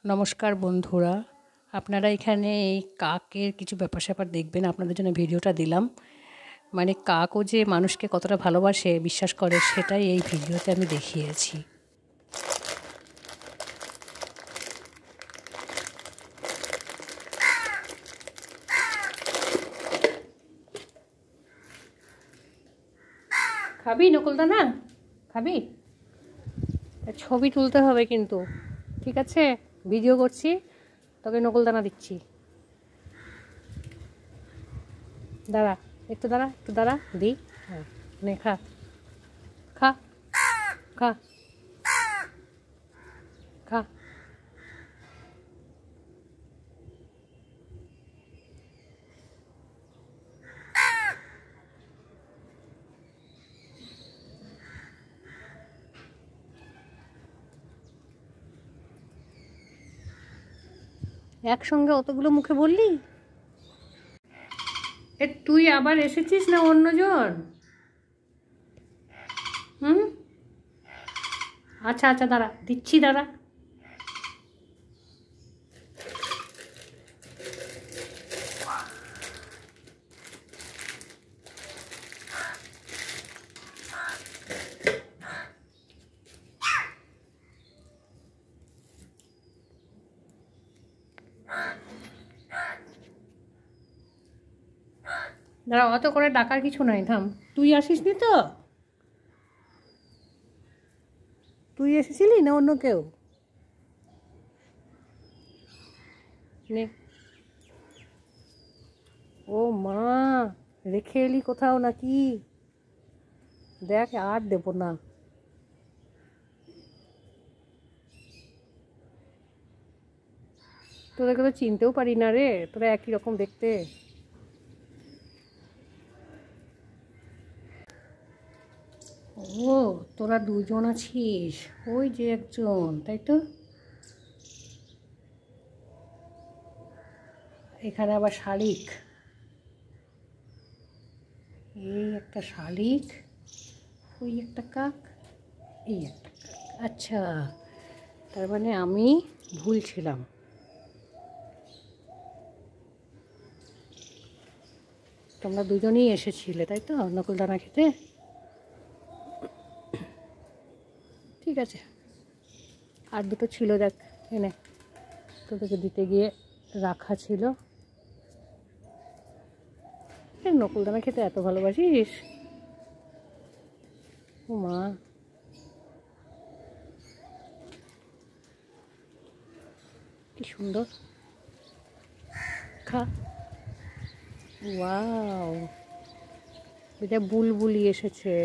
নমস্কার বন্ধুরা, আপনারা এখানে এই কাকের কিছু ব্যাপার-স্যাপার দেখবেন। আপনাদের জন্য ভিডিওটা দিলাম। মানে কাকও যে মানুষকে কতটা ভালোবাসে, বিশ্বাস করে, সেটাই এই ভিডিওতে আমি দেখিয়েছি। খাবি নকুলদানা? খাবি? ছবি তুলতে হবে কিন্তু, ঠিক আছে? ভিডিও করছি, তোকে নকুলদানা দিচ্ছি। দাঁড়া, একটু দাঁড়া, দি। হ্যাঁ, নে খা, খা, খা, খা। একসঙ্গে অতগুলো মুখে বললি? তুই আবার এসেছিস না অন্যজন? হুম, আচ্ছা আচ্ছা, দাঁড়া দিচ্ছি, দাঁড়া। দাঁড়া, অত করে ডাকার কিছু নাই, থাম। তুই আসিসনি তো? তুই এসেছিলি না অন্য কেউ? নে। ও মা, রেখে এলি কোথাও নাকি? দেখ, আর দেবো না। তোদেরকে তো চিনতেও পারি না রে, তোরা একই রকম দেখতে। ও, তোরা দুজন আছিস, ওই যে একজন, তাই তো? এখানে আবার শালিক, এই একটা শালিক, ওই একটা কাক, এই একটা কাক। আচ্ছা, তার মানে আমি ভুল ছিলাম। তোমরা দুজনেই এসেছিলে, তাই তো, নকুলদানা খেতে? ঠিক আছে, আর দুটো ছিল, দেখ এনে তোদেরকে দিতে গিয়ে রাখা ছিল। নকুলদানা খেতে এত ভালোবাসিস? ও মা, কি সুন্দর। খা। ওয়াও, এটা বুলবুলি এসেছে।